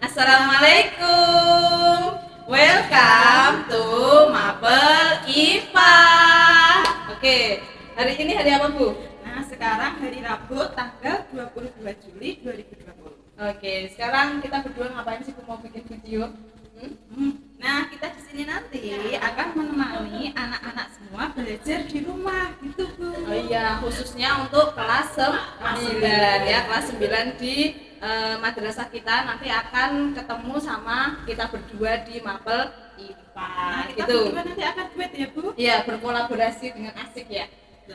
Assalamualaikum. Welcome to Mapel IPA. Oke, hari ini hari apa, Bu? Nah, sekarang hari Rabu tanggal 22 Juli 2020. Oke, sekarang kita berdua ngapain sih, Bu? Mau bikin video? Nah, kita di sini nanti akan menemani anak-anak semua belajar di rumah gitu, Bu. Oh iya, khususnya untuk kelas 9 ya, kelas 9 di madrasah kita nanti akan ketemu sama kita berdua di Mapel IPA. Nah, kita gitu. berdua nanti akan duet ya, Bu. Iya, berkolaborasi dengan asik ya.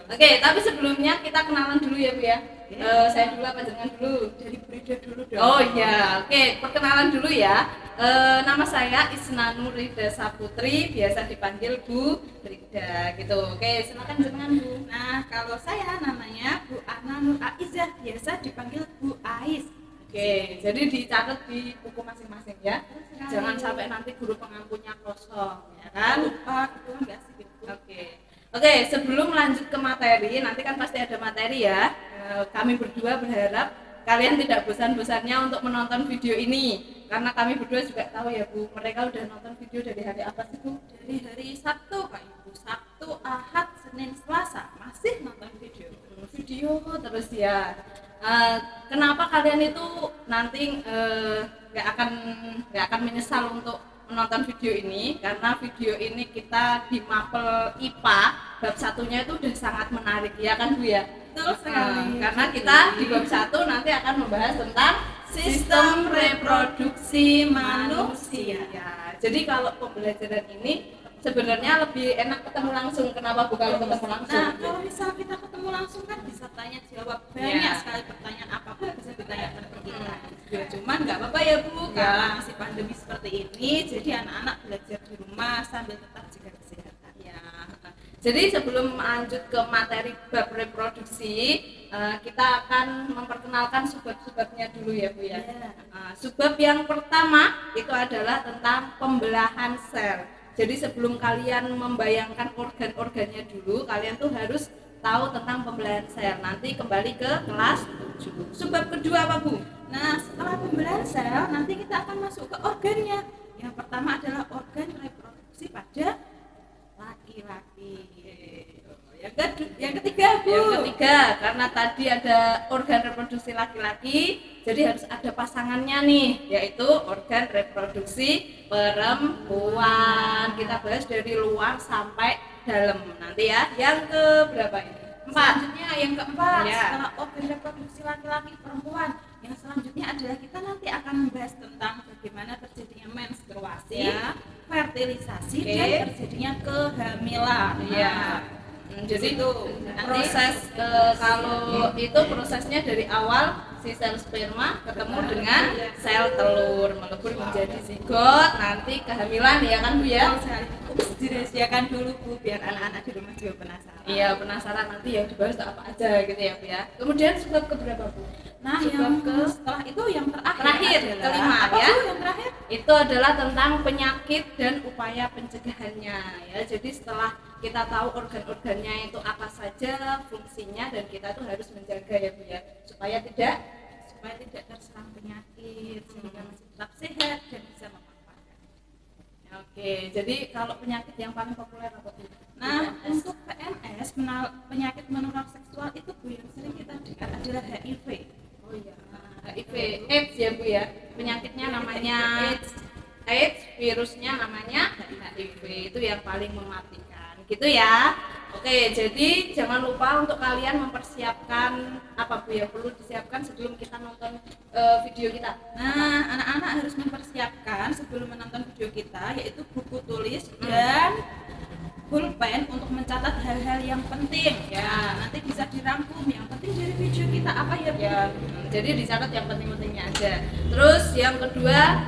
Oke, tapi sebelumnya kita kenalan dulu ya, Bu ya. Saya dulu apa jangan dulu? Dari Brida dulu dong. Oh iya, oke, perkenalan dulu ya. Nama saya Isna Nurida Saputri, biasa dipanggil Bu Brida gitu. Oke, silakan jenengan, Bu. Nah, kalau saya namanya Bu Ana Nur Aizah, biasa dipanggil Bu Ais. Oke, jadi dicatat di buku masing-masing ya. Jangan sampai nanti guru pengampunya kosong, ya kan? Lupa gitu kan nggak asik gitu. Oke, sebelum lanjut ke materi, nanti kan pasti ada materi ya. Kami berdua berharap kalian tidak bosan-bosannya untuk menonton video ini, karena kami berdua juga tahu ya, Bu, mereka udah nonton video dari hari apa sih, Bu? Dari hari Sabtu, Kak Ibu. Sabtu, Ahad, Senin, Selasa masih nonton video. Video terus ya. Kenapa kalian itu nanti nggak akan menyesal untuk menonton video ini, karena video ini kita di Mapel IPA bab satunya itu udah sangat menarik ya kan, Bu ya? Betul sekali. Karena kita di bab 1 nanti akan membahas tentang sistem reproduksi manusia. Jadi kalau pembelajaran ini sebenarnya lebih enak ketemu langsung. Kenapa bukan ketemu langsung? Nah, kalau misal kita ketemu langsung kan bisa tanya jawab banyak sekali, pertanyaan apapun bisa ditanyakan ke kita. Ya, cuman nggak apa-apa ya, Bu, karena masih pandemi seperti ini, jadi anak-anak belajar di rumah sambil tetap jaga kesehatan. Ya. Jadi sebelum lanjut ke materi bab reproduksi, kita akan memperkenalkan subbab-subbabnya dulu ya, Bu ya. Subbab yang pertama itu adalah tentang pembelahan sel. Jadi sebelum kalian membayangkan organ-organnya dulu, kalian tuh harus tahu tentang pembelahan sel. Nanti kembali ke kelas 7. Subbab kedua apa, Bu? Nah, setelah pembelahan sel, nanti kita akan masuk ke organnya. Yang pertama adalah organ reproduksi pada laki-laki. Yang ketiga, Bu. Yang ketiga, karena tadi ada organ reproduksi laki-laki, jadi harus ada pasangannya nih, yaitu organ reproduksi perempuan. Kita bahas dari luar sampai dalam nanti ya. Yang ke berapa ini? 4. Selanjutnya yang keempat, Ya. setelah organ reproduksi laki-laki perempuan, yang selanjutnya adalah kita nanti akan membahas tentang bagaimana terjadinya menstruasi, fertilisasi, dan terjadinya kehamilan. Ya. Jadi itu proses kalau itu prosesnya dari awal si sel sperma ketemu dengan sel telur melebur menjadi zigot, nanti kehamilan ya kan, Bu ya? Dirahasiakan dulu, Bu, biar anak-anak di rumah juga penasaran. Iya, penasaran nanti yang dibahas itu apa aja gitu ya, Bu ya. Kemudian subbab keberapa, Bu? Nah, setelah itu yang terakhir adalah, kelima apa, ya. Bu, yang terakhir? Itu adalah tentang penyakit dan upaya pencegahannya ya. Jadi setelah kita tahu organ-organnya itu apa saja fungsinya, dan kita tuh harus menjaga ya, Bu ya, supaya tidak terserang penyakit, sehingga masih tetap sehat dan bisa memanfaatkan. Oke, jadi kalau penyakit yang paling populer apa, Bu? Nah, untuk PMS, penyakit menular seksual itu, Bu, yang sering kita dengar adalah HIV. Oh iya, HIV, AIDS ya, Bu ya. Penyakitnya namanya AIDS, virusnya namanya HIV. Itu yang paling mematikan. Gitu ya. Oke, jadi jangan lupa untuk kalian mempersiapkan apa, Bu, yang perlu disiapkan sebelum kita nonton video kita. Nah, anak-anak harus mempersiapkan sebelum menonton video kita, yaitu buku tulis dan pulpen untuk mencatat hal-hal yang penting ya. Nanti bisa dirangkum yang penting dari video kita apa ya, Bu? Ya, jadi dicatat yang penting-pentingnya aja. Terus yang kedua,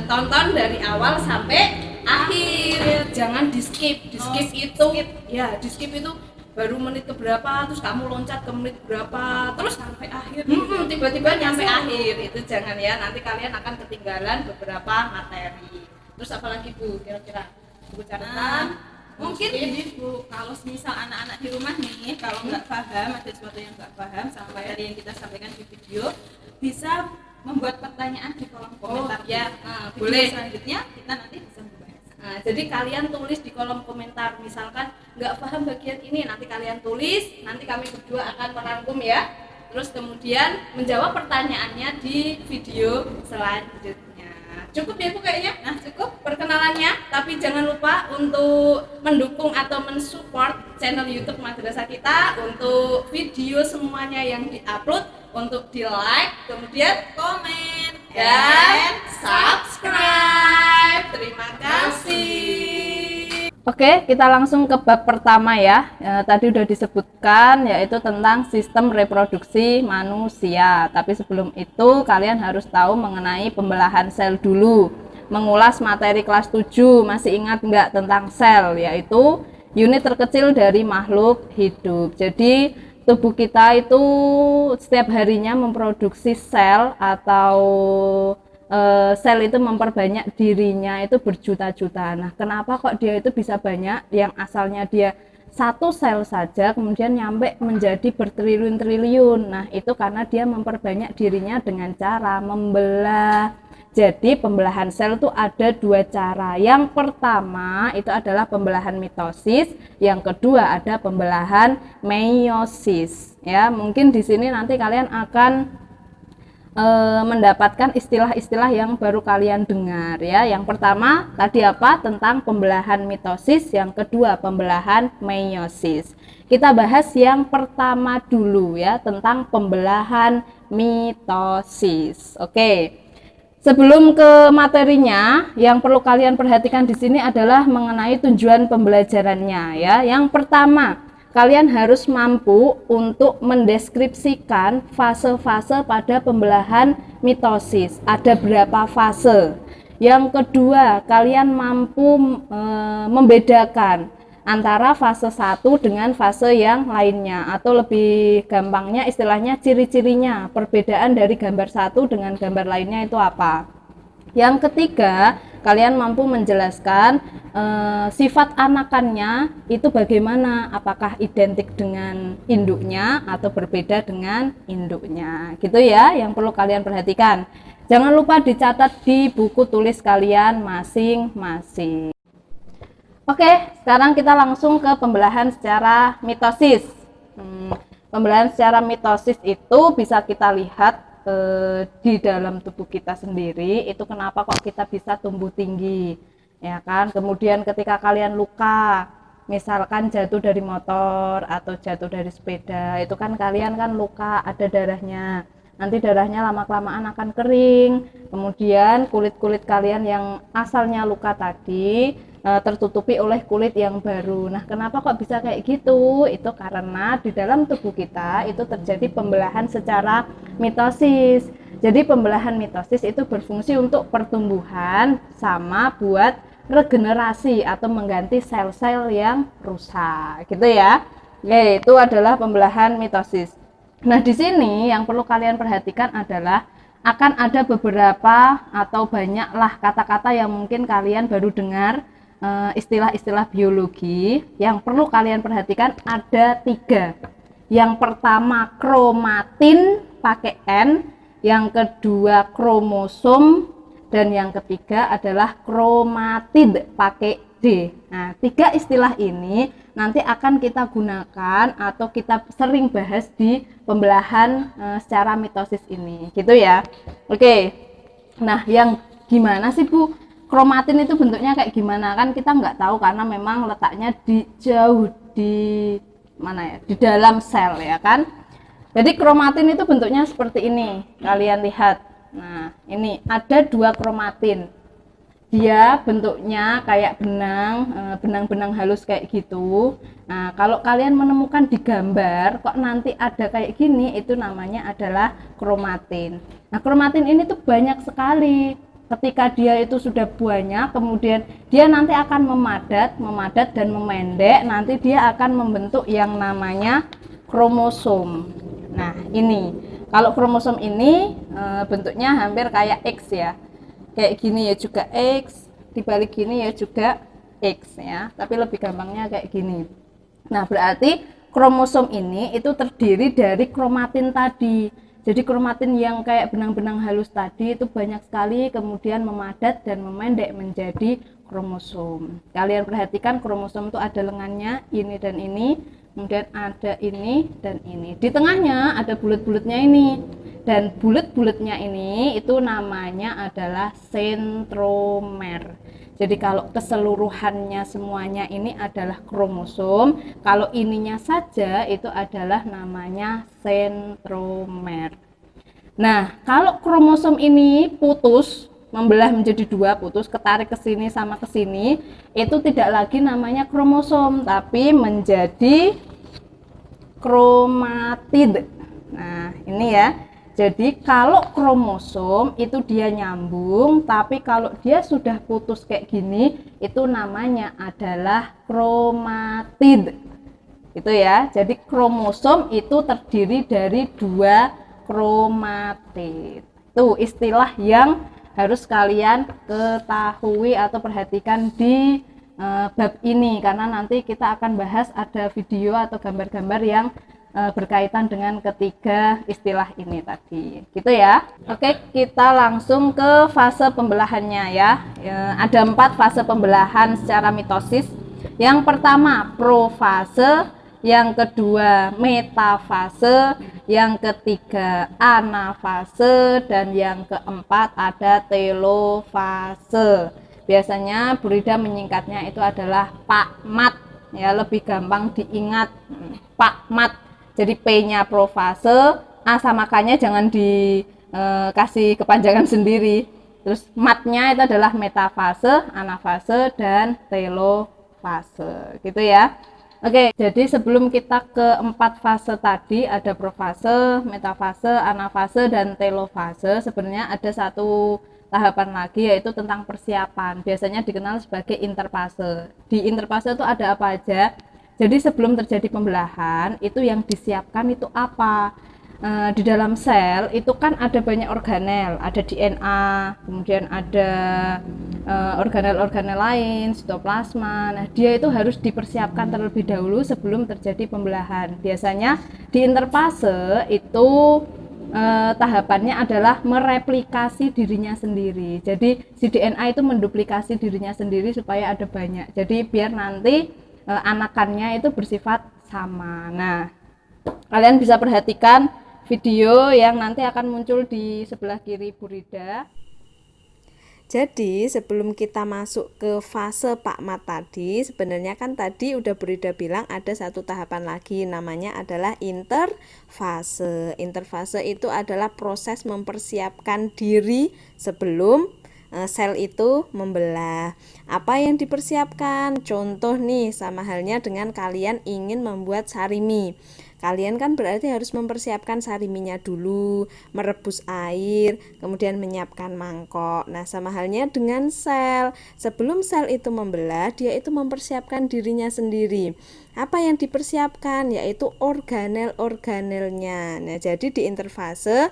tonton dari awal sampai akhir. Jangan di skip. Di skip itu baru menit keberapa, terus kamu loncat ke menit berapa, terus sampai akhir. Tiba-tiba nyampe akhir. Itu jangan ya, nanti kalian akan ketinggalan beberapa materi. Terus apalagi, Bu, kira-kira? Buku catatan. Mungkin ini, Bu, kalau misal anak-anak di rumah nih, kalau nggak paham, ada sesuatu yang nggak paham sama materi yang kita sampaikan di video, bisa membuat pertanyaan di kolom komentar. ya, Video boleh. selanjutnya kita nanti bisa membahas. Nah, jadi kalian tulis di kolom komentar, misalkan nggak paham bagian ini, nanti kalian tulis, nanti kami berdua akan merangkum ya. Terus kemudian menjawab pertanyaannya di video selanjutnya. Cukup ya Bu kayaknya? Nah cukup perkenalannya, tapi jangan lupa untuk mendukung atau mensupport channel YouTube Madrasah kita untuk video semuanya yang diupload, untuk di like, kemudian Komen dan subscribe. Terima kasih. Oke, kita langsung ke bab pertama ya. Tadi udah disebutkan yaitu tentang sistem reproduksi manusia. Tapi sebelum itu kalian harus tahu mengenai pembelahan sel dulu. Mengulas materi kelas 7, masih ingat nggak tentang sel? Yaitu unit terkecil dari makhluk hidup. Jadi tubuh kita itu setiap harinya memproduksi sel atau sel itu memperbanyak dirinya itu berjuta-juta. Nah, kenapa kok dia itu bisa banyak? Yang asalnya dia satu sel saja kemudian nyampe menjadi bertriliun-triliun. Nah, itu karena dia memperbanyak dirinya dengan cara membelah. Jadi pembelahan sel itu ada dua cara. Yang pertama itu adalah pembelahan mitosis, yang kedua ada pembelahan meiosis. Ya, mungkin di sini nanti kalian akan mendapatkan istilah-istilah yang baru kalian dengar ya. Yang pertama tadi apa? Tentang pembelahan mitosis, yang kedua pembelahan meiosis. Kita bahas yang pertama dulu ya, tentang pembelahan mitosis. Oke. Sebelum ke materinya, yang perlu kalian perhatikan di sini adalah mengenai tujuan pembelajarannya ya. Yang pertama, kalian harus mampu untuk mendeskripsikan fase-fase pada pembelahan mitosis. Ada berapa fase? Yang kedua, kalian mampu membedakan antara fase 1 dengan fase yang lainnya, atau lebih gampangnya istilahnya ciri-cirinya, perbedaan dari gambar 1 dengan gambar lainnya itu apa. Yang ketiga, kalian mampu menjelaskan sifat anakannya itu bagaimana, apakah identik dengan induknya atau berbeda dengan induknya, gitu ya, yang perlu kalian perhatikan. Jangan lupa dicatat di buku tulis kalian masing-masing. Oke, sekarang kita langsung ke pembelahan secara mitosis. Pembelahan secara mitosis itu bisa kita lihat di dalam tubuh kita sendiri. Itu kenapa kok kita bisa tumbuh tinggi, ya kan? Kemudian ketika kalian luka, misalkan jatuh dari motor atau jatuh dari sepeda, itu kan kalian kan luka, ada darahnya. Nanti darahnya lama-kelamaan akan kering. Kemudian kulit-kulit kalian yang asalnya luka tadi tertutupi oleh kulit yang baru. Nah, kenapa kok bisa kayak gitu? Itu karena di dalam tubuh kita itu terjadi pembelahan secara mitosis. Jadi pembelahan mitosis itu berfungsi untuk pertumbuhan sama buat regenerasi atau mengganti sel-sel yang rusak, gitu ya. Oke, itu adalah pembelahan mitosis. Nah, di sini yang perlu kalian perhatikan adalah akan ada beberapa atau banyaklah kata-kata yang mungkin kalian baru dengar, istilah-istilah biologi. Yang perlu kalian perhatikan ada 3. Yang pertama kromatin pakai N, yang kedua kromosom, dan yang ketiga adalah kromatid pakai D. Nah, 3 istilah ini nanti akan kita gunakan atau kita sering bahas di pembelahan secara mitosis ini, gitu ya. Oke. Nah, yang gimana sih Bu? Kromatin itu bentuknya kayak gimana? Kan kita nggak tahu karena memang letaknya jauh di mana ya? Di dalam sel ya kan. Jadi kromatin itu bentuknya seperti ini. Kalian lihat. Nah, ini ada 2 kromatin. Dia bentuknya kayak benang-benang halus kayak gitu. Nah, kalau kalian menemukan di gambar kok nanti ada kayak gini, itu namanya adalah kromatin. Nah, kromatin ini tuh banyak sekali. Ketika dia itu sudah banyak, kemudian dia nanti akan memadat dan memendek, nanti dia akan membentuk yang namanya kromosom. Nah, ini kalau kromosom ini bentuknya hampir kayak X ya, kayak gini ya juga X, dibalik gini ya juga X ya, tapi lebih gampangnya kayak gini. Nah, berarti kromosom ini itu terdiri dari kromatin tadi. Jadi kromatin yang kayak benang-benang halus tadi itu banyak sekali kemudian memadat dan memendek menjadi kromosom. Kalian perhatikan kromosom itu ada lengannya, ini dan ini, kemudian ada ini dan ini. Di tengahnya ada bulat-bulatnya ini. Dan bulat-bulatnya ini itu namanya adalah sentromer. Jadi kalau keseluruhannya semuanya ini adalah kromosom, kalau ininya saja itu adalah namanya sentromer. Nah, kalau kromosom ini putus, membelah menjadi dua, putus, ketarik ke sini sama ke sini, itu tidak lagi namanya kromosom, tapi menjadi kromatid. Nah, ini ya. Jadi kalau kromosom itu dia nyambung, tapi kalau dia sudah putus kayak gini, itu namanya adalah kromatid. Itu ya. Jadi kromosom itu terdiri dari dua kromatid. Itu istilah yang harus kalian ketahui atau perhatikan di bab ini, karena nanti kita akan bahas ada video atau gambar-gambar yang berkaitan dengan ketiga istilah ini tadi, gitu ya. Oke, kita langsung ke fase pembelahannya ya. Ada 4 fase pembelahan secara mitosis. Yang pertama profase, yang kedua metafase, yang ketiga anafase, dan yang keempat ada telofase. Biasanya Bu Rida menyingkatnya itu adalah PAKMAT ya, lebih gampang diingat, PAKMAT. Jadi P-nya profase, A sama K-nya jangan dikasih kepanjangan sendiri. Terus mat-nya itu adalah metafase, anafase, dan telofase, gitu ya. Oke, jadi sebelum kita ke 4 fase tadi, ada profase, metafase, anafase, dan telofase, sebenarnya ada satu tahapan lagi, yaitu tentang persiapan. Biasanya dikenal sebagai interfase. Di interfase itu ada apa aja? Jadi sebelum terjadi pembelahan, itu yang disiapkan itu apa? Di dalam sel itu kan ada banyak organel, ada DNA, kemudian ada organel-organel lain, sitoplasma. Nah, dia itu harus dipersiapkan terlebih dahulu sebelum terjadi pembelahan. Biasanya di interfase itu tahapannya adalah mereplikasi dirinya sendiri. Jadi si DNA itu menduplikasi dirinya sendiri supaya ada banyak. Jadi biar nanti anakannya itu bersifat sama. Nah, kalian bisa perhatikan video yang nanti akan muncul di sebelah kiri Bu Rida. Jadi sebelum kita masuk ke fase PAKMAT tadi, sebenarnya kan tadi udah Bu Rida bilang ada satu tahapan lagi, namanya adalah interfase. Interfase itu adalah proses mempersiapkan diri sebelum sel itu membelah. Apa yang dipersiapkan? Contoh nih, sama halnya dengan kalian ingin membuat sarimi. Kalian kan berarti harus mempersiapkan sariminya dulu, merebus air, kemudian menyiapkan mangkok. Nah, sama halnya dengan sel. Sebelum sel itu membelah, dia itu mempersiapkan dirinya sendiri. Apa yang dipersiapkan? Yaitu organel-organelnya. Nah, jadi di interfase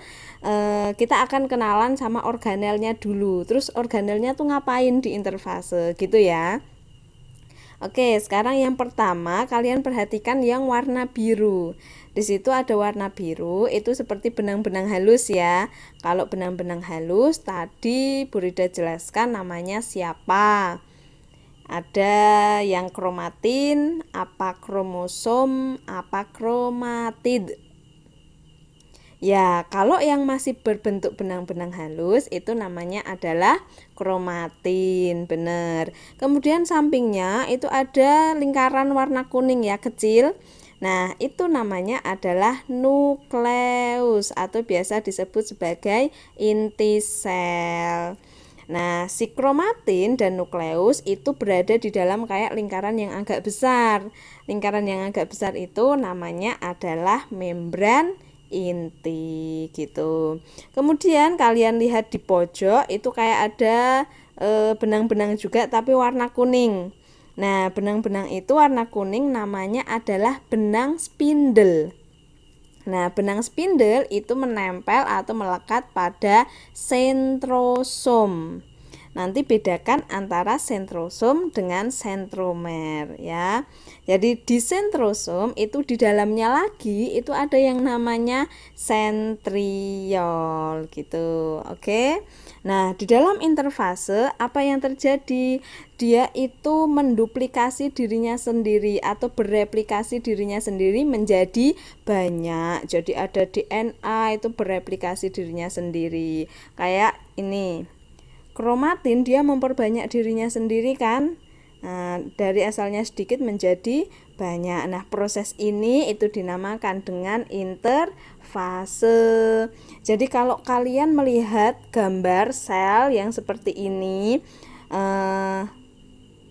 kita akan kenalan sama organelnya dulu. Terus organelnya tuh ngapain di interfase, gitu ya. Oke, sekarang yang pertama kalian perhatikan yang warna biru. Di situ ada warna biru, itu seperti benang-benang halus ya. Kalau benang-benang halus tadi Bu Rida jelaskan namanya siapa. Ada yang kromatin, apa kromosom, apa kromatid. Ya, kalau yang masih berbentuk benang-benang halus itu namanya adalah kromatin, benar. Kemudian sampingnya itu ada lingkaran warna kuning ya, kecil. Nah, itu namanya adalah nukleus atau biasa disebut sebagai inti sel. Nah, si kromatin dan nukleus itu berada di dalam kayak lingkaran yang agak besar. Lingkaran yang agak besar itu namanya adalah membran inti, gitu. Kemudian kalian lihat di pojok itu kayak ada benang-benang juga tapi warna kuning. Nah, benang-benang itu warna kuning namanya adalah benang spindle. Nah, benang spindle itu menempel atau melekat pada sentrosom. nanti bedakan antara sentrosom dengan sentromer ya. Jadi di sentrosom itu di dalamnya lagi itu ada yang namanya sentriol gitu. Oke. Nah, di dalam interfase apa yang terjadi? Dia itu menduplikasi dirinya sendiri atau bereplikasi dirinya sendiri menjadi banyak. Jadi ada DNA itu bereplikasi dirinya sendiri. Kayak ini. Kromatin dia memperbanyak dirinya sendiri kan? Nah, dari asalnya sedikit menjadi banyak. Nah, proses ini itu dinamakan dengan interfase. Jadi kalau kalian melihat gambar sel yang seperti ini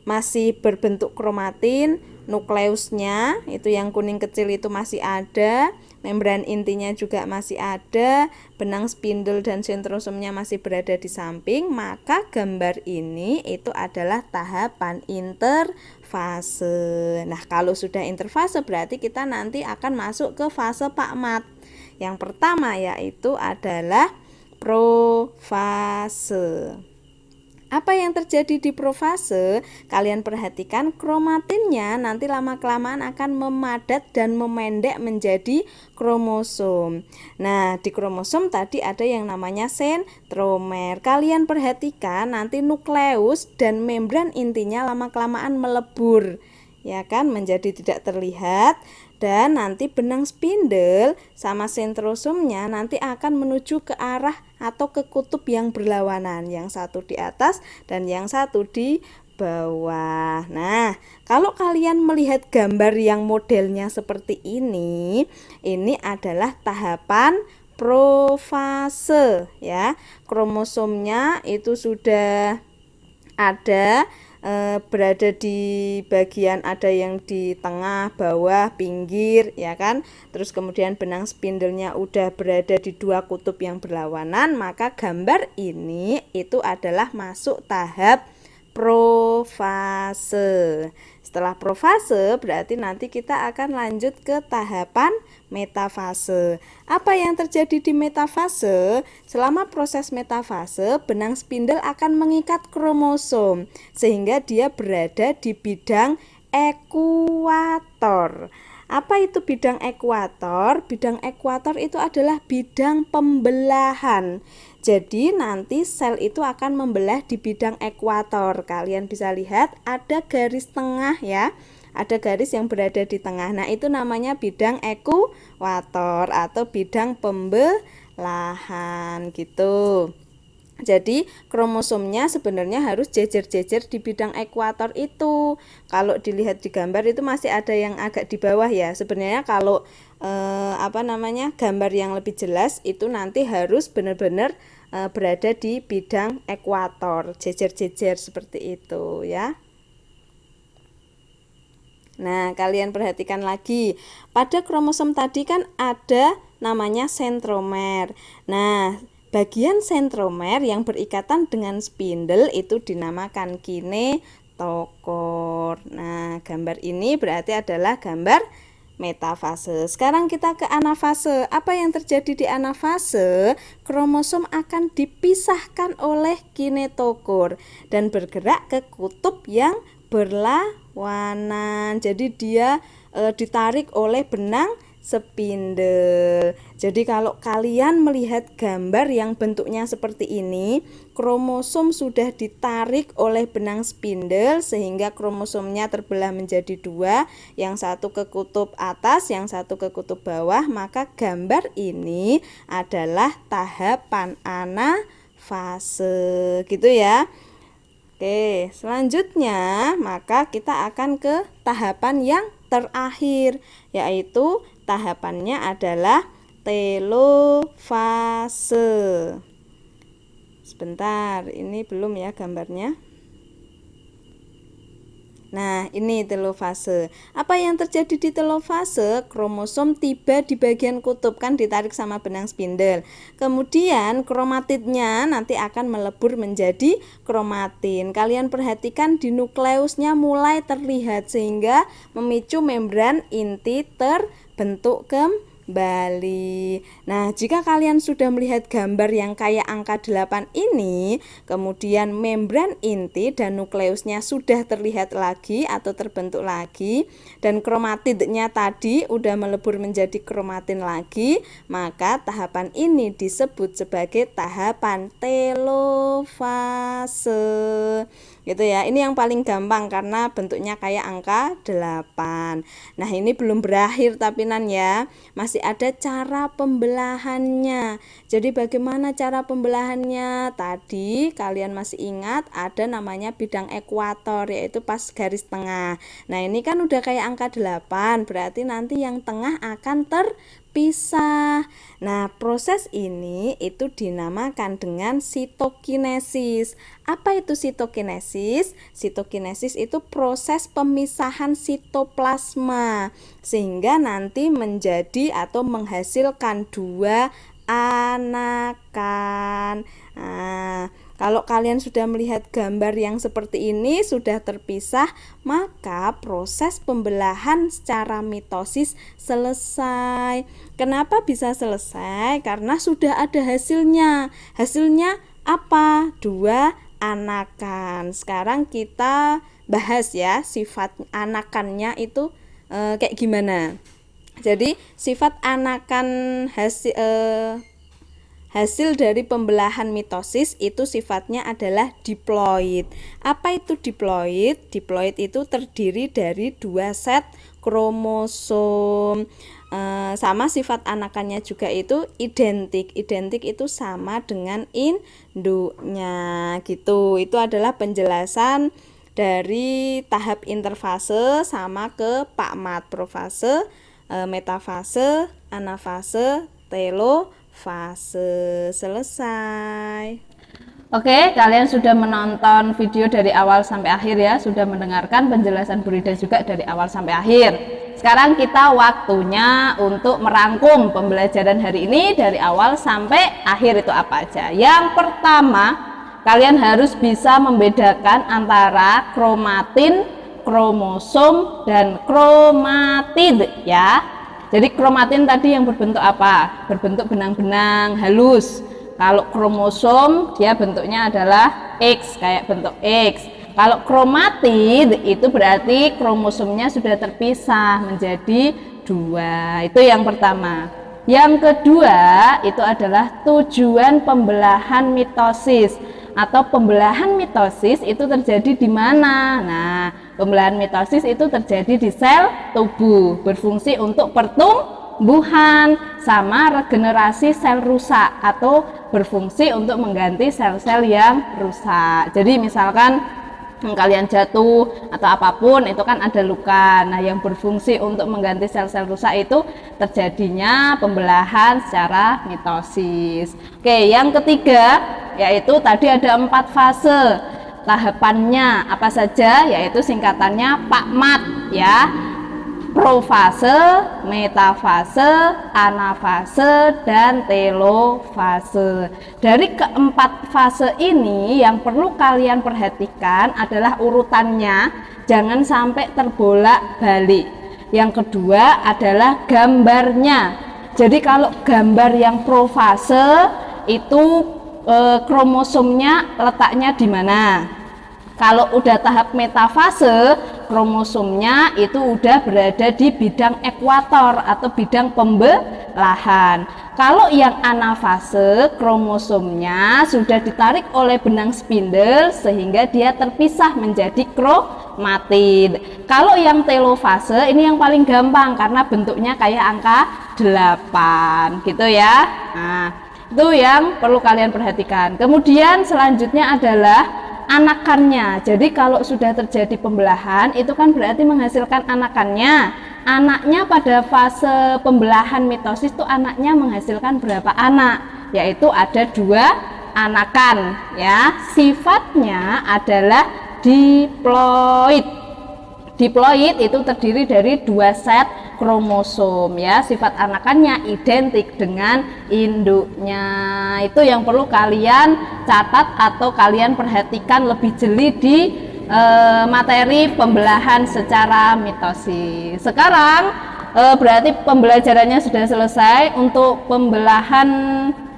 masih berbentuk kromatin, nukleusnya itu yang kuning kecil itu masih ada, membran intinya juga masih ada, benang spindle dan sentrosomnya masih berada di samping, maka gambar ini itu adalah tahapan interfase. Nah, kalau sudah interfase berarti kita nanti akan masuk ke fase Pak Mat. Yang pertama yaitu adalah profase. Apa yang terjadi di profase? Kalian perhatikan kromatinnya nanti lama-kelamaan akan memadat dan memendek menjadi kromosom. Nah, di kromosom tadi ada yang namanya sentromer. Kalian perhatikan nanti nukleus dan membran intinya lama-kelamaan melebur, ya kan, menjadi tidak terlihat. Dan nanti benang spindle sama sentrosomnya nanti akan menuju ke arah atau ke kutub yang berlawanan, yang satu di atas dan yang satu di bawah. Nah, kalau kalian melihat gambar yang modelnya seperti ini adalah tahapan profase ya. Kromosomnya itu sudah ada, berada di bagian, ada yang di tengah, bawah, pinggir ya kan. Terus kemudian benang spindlenya udah berada di dua kutub yang berlawanan, maka gambar ini itu adalah masuk tahap profase. Setelah profase berarti nanti kita akan lanjut ke tahapan metafase. Apa yang terjadi di metafase? Selama proses metafase, benang spindle akan mengikat kromosom sehingga dia berada di bidang ekuator. Apa itu bidang ekuator? Bidang ekuator itu adalah bidang pembelahan. Jadi nanti sel itu akan membelah di bidang ekuator. Kalian bisa lihat ada garis tengah ya. Ada garis yang berada di tengah. Nah, itu namanya bidang ekuator atau bidang pembelahan gitu. Jadi kromosomnya sebenarnya harus jejer-jejer di bidang ekuator itu. Kalau dilihat di gambar itu masih ada yang agak di bawah ya. Sebenarnya kalau gambar yang lebih jelas itu nanti harus benar-benar berada di bidang ekuator, jejer-jejer seperti itu ya. Nah, kalian perhatikan lagi. Pada kromosom tadi kan ada namanya sentromer. Nah, bagian sentromer yang berikatan dengan spindle itu dinamakan kinetokor. Nah, gambar ini berarti adalah gambar metafase. Sekarang kita ke anafase. Apa yang terjadi di anafase? Kromosom akan dipisahkan oleh kinetokor dan bergerak ke kutub yang berlawanan. Jadi dia ditarik oleh benang spindle. Jadi kalau kalian melihat gambar yang bentuknya seperti ini, kromosom sudah ditarik oleh benang spindle sehingga kromosomnya terbelah menjadi dua, yang satu ke kutub atas, yang satu ke kutub bawah, maka gambar ini adalah tahapan anafase gitu ya. Oke, selanjutnya maka kita akan ke tahapan yang terakhir, yaitu tahapannya adalah telofase. Sebentar, ini belum ya gambarnya. Nah, ini telofase. Apa yang terjadi di telofase? Kromosom tiba di bagian kutub, kan ditarik sama benang spindle. Kemudian kromatidnya nanti akan melebur menjadi kromatin. Kalian perhatikan di nukleusnya mulai terlihat sehingga memicu membran inti terbentuk kembali. kembali. Nah, jika kalian sudah melihat gambar yang kayak angka 8 ini, kemudian membran inti dan nukleusnya sudah terlihat lagi atau terbentuk lagi, dan kromatidnya tadi udah melebur menjadi kromatin lagi, maka tahapan ini disebut sebagai tahapan telofase. Gitu ya. Ini yang paling gampang karena bentuknya kayak angka 8. Nah, ini belum berakhir tapi Nan ya. Masih ada cara pembelahannya. Jadi bagaimana cara pembelahannya? Tadi kalian masih ingat ada namanya bidang ekuator, yaitu pas garis tengah. Nah, ini kan udah kayak angka 8, berarti nanti yang tengah akan terpisah. Nah, proses ini itu dinamakan dengan sitokinesis. Apa itu sitokinesis? Sitokinesis itu proses pemisahan sitoplasma sehingga nanti menjadi atau menghasilkan dua anakan. Nah, kalau kalian sudah melihat gambar yang seperti ini sudah terpisah, maka proses pembelahan secara mitosis selesai. Kenapa bisa selesai? Karena sudah ada hasilnya. Hasilnya apa? Dua anakan. Sekarang kita bahas ya sifat anakannya itu kayak gimana. Jadi sifat anakan hasil dari pembelahan mitosis itu sifatnya adalah diploid. Apa itu diploid? Diploid itu terdiri dari 2 set kromosom. Sama sifat anakannya juga itu identik. Identik itu sama dengan induknya gitu. Itu adalah penjelasan dari tahap interfase sama ke Pak profase, metafase, anafase, telofase. Selesai. Oke, kalian sudah menonton video dari awal sampai akhir ya, sudah mendengarkan penjelasan Bu Rida juga dari awal sampai akhir. Sekarang kita waktunya untuk merangkum pembelajaran hari ini dari awal sampai akhir itu apa aja. Yang pertama, kalian harus bisa membedakan antara kromatin, kromosom, dan kromatid ya. Jadi kromatin tadi yang berbentuk apa? Berbentuk benang-benang halus. Kalau kromosom dia bentuknya adalah X, kayak bentuk X. Kalau kromatid itu berarti kromosomnya sudah terpisah menjadi 2. Itu yang pertama. Yang kedua itu adalah tujuan pembelahan mitosis. Atau pembelahan mitosis itu terjadi di mana? Nah, pembelahan mitosis itu terjadi di sel tubuh, berfungsi untuk pertumbuhan sama regenerasi sel rusak atau berfungsi untuk mengganti sel-sel yang rusak. Jadi misalkan kalian jatuh atau apapun itu kan ada luka. Nah, yang berfungsi untuk mengganti sel-sel rusak itu terjadinya pembelahan secara mitosis. Oke, yang ketiga yaitu tadi ada 4 fase. Tahapannya apa saja? Yaitu singkatannya PAKMAT ya. Profase, metafase, anafase, dan telofase. Dari keempat fase ini yang perlu kalian perhatikan adalah urutannya, jangan sampai terbolak-balik. Yang kedua adalah gambarnya. Jadi kalau gambar yang profase itu kromosomnya letaknya di mana? Kalau udah tahap metafase, kromosomnya itu udah berada di bidang ekuator atau bidang pembelahan. Kalau yang anafase, kromosomnya sudah ditarik oleh benang spindel sehingga dia terpisah menjadi kromatid. Kalau yang telofase ini yang paling gampang karena bentuknya kayak angka 8 gitu ya. Nah, itu yang perlu kalian perhatikan. Kemudian selanjutnya adalah anakannya. Jadi kalau sudah terjadi pembelahan itu kan berarti menghasilkan anakannya. Anaknya pada fase pembelahan mitosis itu anaknya menghasilkan berapa anak? Yaitu ada 2 anakan ya. Sifatnya adalah diploid. Diploid itu terdiri dari 2 set kromosom ya. Sifat anakannya identik dengan induknya. Itu yang perlu kalian catat atau kalian perhatikan lebih jeli di materi pembelahan secara mitosis. Sekarang berarti pembelajarannya sudah selesai. Untuk pembelahan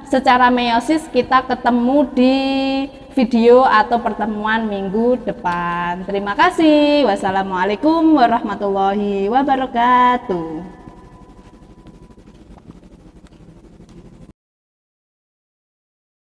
secara meiosis kita ketemu di video atau pertemuan minggu depan. Terima kasih. Wassalamualaikum warahmatullahi wabarakatuh.